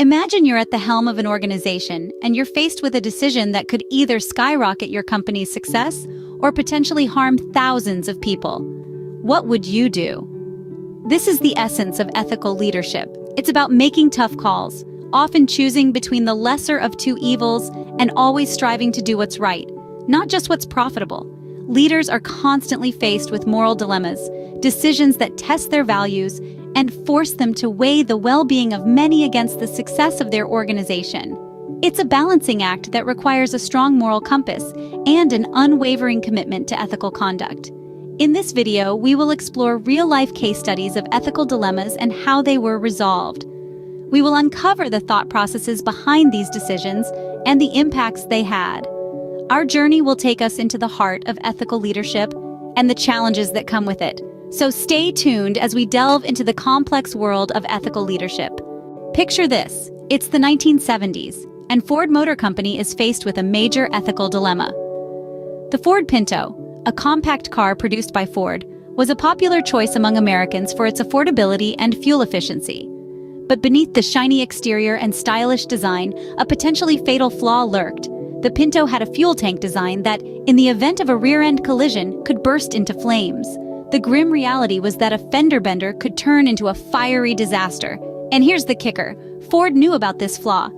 Imagine you're at the helm of an organization and you're faced with a decision that could either skyrocket your company's success or potentially harm thousands of people. What would you do? This is the essence of ethical leadership. It's about making tough calls, often choosing between the lesser of two evils and always striving to do what's right, not just what's profitable. Leaders are constantly faced with moral dilemmas, decisions that test their values and force them to weigh the well-being of many against the success of their organization. It's a balancing act that requires a strong moral compass and an unwavering commitment to ethical conduct. In this video, we will explore real-life case studies of ethical dilemmas and how they were resolved. We will uncover the thought processes behind these decisions and the impacts they had. Our journey will take us into the heart of ethical leadership and the challenges that come with it. So stay tuned as we delve into the complex world of ethical leadership. Picture this: it's the 1970s, and Ford Motor Company is faced with a major ethical dilemma. The Ford Pinto, a compact car produced by Ford, was a popular choice among Americans for its affordability and fuel efficiency. But beneath the shiny exterior and stylish design, a potentially fatal flaw lurked. The Pinto had a fuel tank design that, in the event of a rear-end collision, could burst into flames. The grim reality was that a fender bender could turn into a fiery disaster. And here's the kicker: Ford knew about this flaw.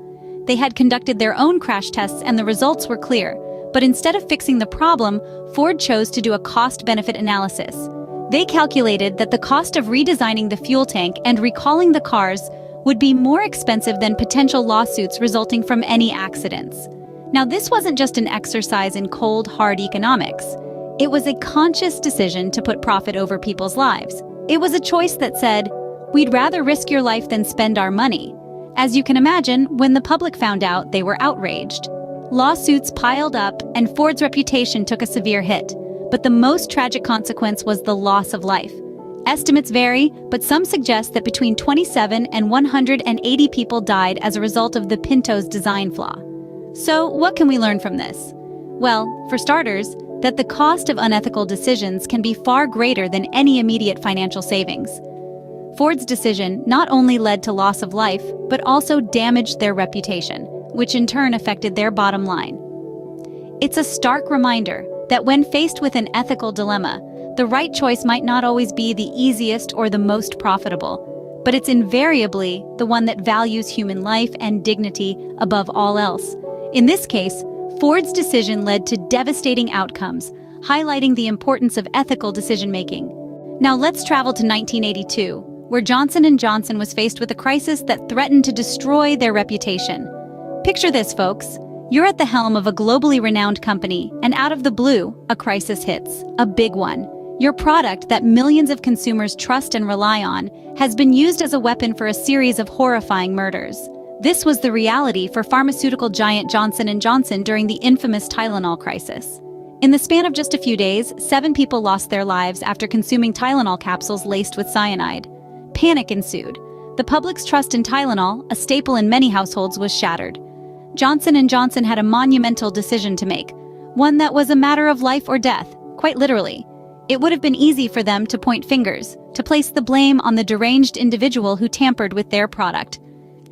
They had conducted their own crash tests and the results were clear. But instead of fixing the problem, Ford chose to do a cost-benefit analysis. They calculated that the cost of redesigning the fuel tank and recalling the cars would be more expensive than potential lawsuits resulting from any accidents. Now, this wasn't just an exercise in cold, hard economics. It was a conscious decision to put profit over people's lives. It was a choice that said, we'd rather risk your life than spend our money. As you can imagine, when the public found out, they were outraged. Lawsuits piled up, and Ford's reputation took a severe hit. But the most tragic consequence was the loss of life. Estimates vary, but some suggest that between 27 and 180 people died as a result of the Pinto's design flaw. So, what can we learn from this? Well, for starters, that the cost of unethical decisions can be far greater than any immediate financial savings. Ford's decision not only led to loss of life, but also damaged their reputation, which in turn affected their bottom line. It's a stark reminder that when faced with an ethical dilemma, the right choice might not always be the easiest or the most profitable, but it's invariably the one that values human life and dignity above all else. In this case, Ford's decision led to devastating outcomes, highlighting the importance of ethical decision-making. Now let's travel to 1982, where Johnson & Johnson was faced with a crisis that threatened to destroy their reputation. Picture this, folks. You're at the helm of a globally renowned company, and out of the blue, a crisis hits. A big one. Your product that millions of consumers trust and rely on has been used as a weapon for a series of horrifying murders. This was the reality for pharmaceutical giant Johnson & Johnson during the infamous Tylenol crisis. In the span of just a few days, 7 people lost their lives after consuming Tylenol capsules laced with cyanide. Panic ensued. The public's trust in Tylenol, a staple in many households, was shattered. Johnson & Johnson had a monumental decision to make, one that was a matter of life or death, quite literally. It would have been easy for them to point fingers, to place the blame on the deranged individual who tampered with their product.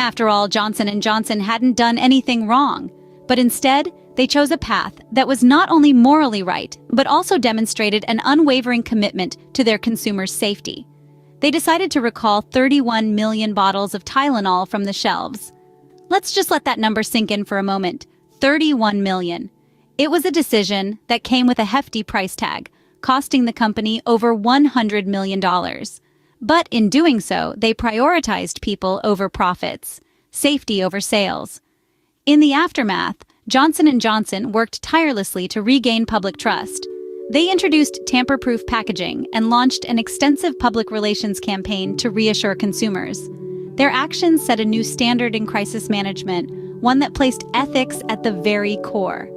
After all, Johnson & Johnson hadn't done anything wrong, but instead, they chose a path that was not only morally right, but also demonstrated an unwavering commitment to their consumers' safety. They decided to recall 31 million bottles of Tylenol from the shelves. Let's just let that number sink in for a moment. 31 million. It was a decision that came with a hefty price tag, costing the company over $100 million. But in doing so, they prioritized people over profits, safety over sales. In the aftermath, Johnson & Johnson worked tirelessly to regain public trust. They introduced tamper-proof packaging and launched an extensive public relations campaign to reassure consumers. Their actions set a new standard in crisis management, one that placed ethics at the very core.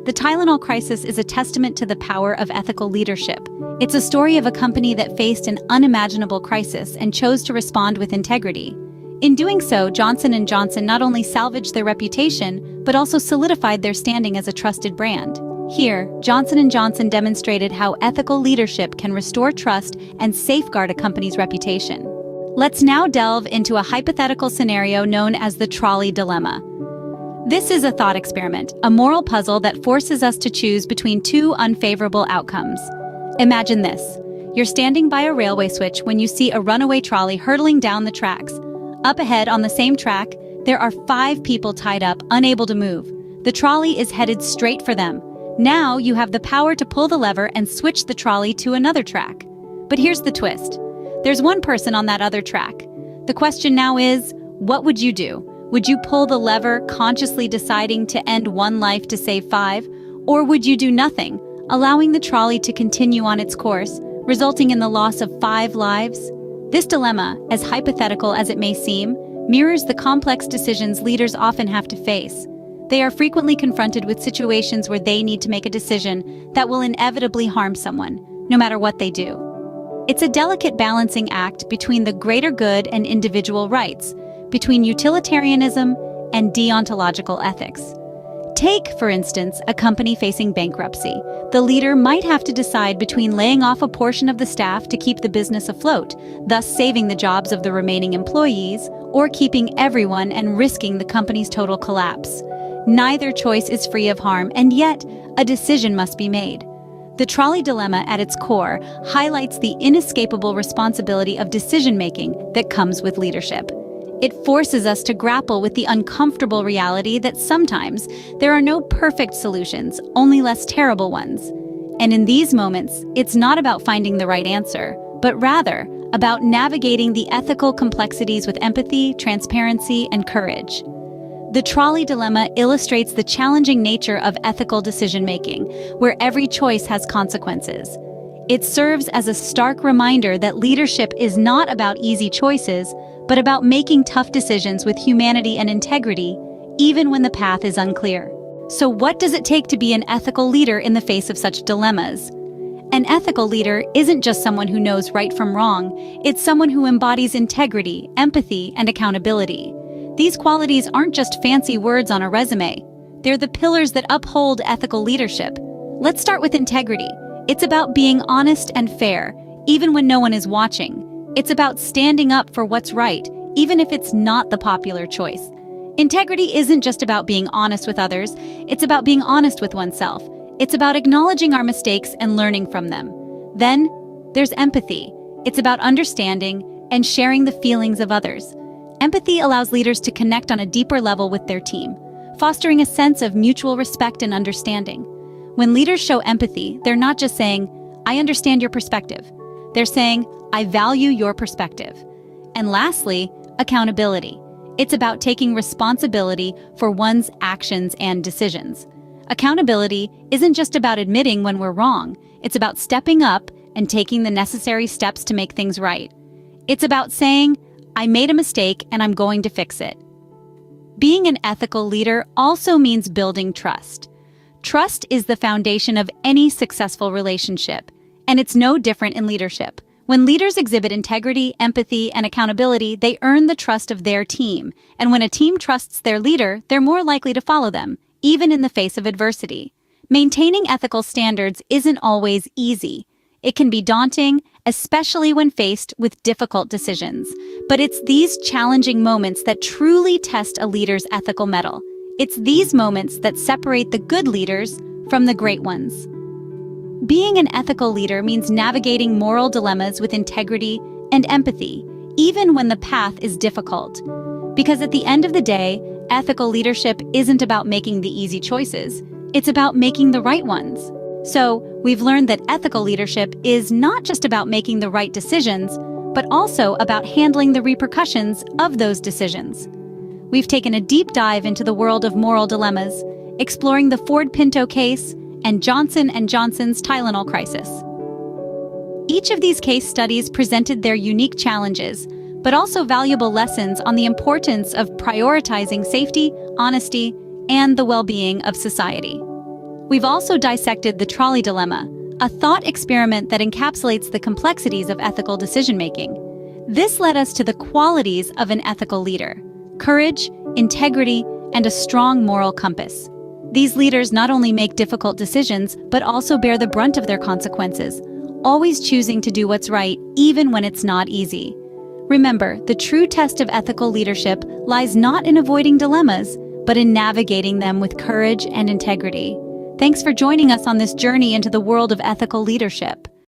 The Tylenol crisis is a testament to the power of ethical leadership. It's a story of a company that faced an unimaginable crisis and chose to respond with integrity. In doing so, Johnson & Johnson not only salvaged their reputation, but also solidified their standing as a trusted brand. Here, Johnson & Johnson demonstrated how ethical leadership can restore trust and safeguard a company's reputation. Let's now delve into a hypothetical scenario known as the trolley dilemma. This is a thought experiment, a moral puzzle that forces us to choose between two unfavorable outcomes. Imagine this. You're standing by a railway switch when you see a runaway trolley hurtling down the tracks. Up ahead on the same track, there are 5 people tied up, unable to move. The trolley is headed straight for them. Now you have the power to pull the lever and switch the trolley to another track. But here's the twist. There's one person on that other track. The question now is, what would you do? Would you pull the lever, consciously deciding to end one life to save 5? Or would you do nothing, allowing the trolley to continue on its course, resulting in the loss of 5 lives? This dilemma, as hypothetical as it may seem, mirrors the complex decisions leaders often have to face. They are frequently confronted with situations where they need to make a decision that will inevitably harm someone, no matter what they do. It's a delicate balancing act between the greater good and individual rights, between utilitarianism and deontological ethics. Take, for instance, a company facing bankruptcy. The leader might have to decide between laying off a portion of the staff to keep the business afloat, thus saving the jobs of the remaining employees, or keeping everyone and risking the company's total collapse. Neither choice is free of harm, and yet a decision must be made. The trolley dilemma at its core highlights the inescapable responsibility of decision-making that comes with leadership. It forces us to grapple with the uncomfortable reality that sometimes there are no perfect solutions, only less terrible ones. And in these moments, it's not about finding the right answer, but rather about navigating the ethical complexities with empathy, transparency, and courage. The trolley dilemma illustrates the challenging nature of ethical decision-making, where every choice has consequences. It serves as a stark reminder that leadership is not about easy choices, but about making tough decisions with humanity and integrity, even when the path is unclear. So what does it take to be an ethical leader in the face of such dilemmas? An ethical leader isn't just someone who knows right from wrong, it's someone who embodies integrity, empathy, and accountability. These qualities aren't just fancy words on a resume. They're the pillars that uphold ethical leadership. Let's start with integrity. It's about being honest and fair, even when no one is watching. It's about standing up for what's right, even if it's not the popular choice. Integrity isn't just about being honest with others, it's about being honest with oneself. It's about acknowledging our mistakes and learning from them. Then, there's empathy. It's about understanding and sharing the feelings of others. Empathy allows leaders to connect on a deeper level with their team, fostering a sense of mutual respect and understanding. When leaders show empathy, they're not just saying, "I understand your perspective." They're saying, "I value your perspective." And lastly, accountability. It's about taking responsibility for one's actions and decisions. Accountability isn't just about admitting when we're wrong. It's about stepping up and taking the necessary steps to make things right. It's about saying, "I made a mistake and I'm going to fix it." Being an ethical leader also means building trust. Trust is the foundation of any successful relationship, and it's no different in leadership. When leaders exhibit integrity, empathy, and accountability, they earn the trust of their team. And when a team trusts their leader, they're more likely to follow them, even in the face of adversity. Maintaining ethical standards isn't always easy. It can be daunting, especially when faced with difficult decisions. But it's these challenging moments that truly test a leader's ethical mettle. It's these moments that separate the good leaders from the great ones. Being an ethical leader means navigating moral dilemmas with integrity and empathy, even when the path is difficult. Because at the end of the day, ethical leadership isn't about making the easy choices. It's about making the right ones. So, we've learned that ethical leadership is not just about making the right decisions, but also about handling the repercussions of those decisions. We've taken a deep dive into the world of moral dilemmas, exploring the Ford Pinto case and Johnson & Johnson's Tylenol crisis. Each of these case studies presented their unique challenges, but also valuable lessons on the importance of prioritizing safety, honesty, and the well-being of society. We've also dissected the trolley dilemma, a thought experiment that encapsulates the complexities of ethical decision-making. This led us to the qualities of an ethical leader: courage, integrity, and a strong moral compass. These leaders not only make difficult decisions, but also bear the brunt of their consequences, always choosing to do what's right even when it's not easy. Remember, the true test of ethical leadership lies not in avoiding dilemmas, but in navigating them with courage and integrity. Thanks for joining us on this journey into the world of ethical leadership.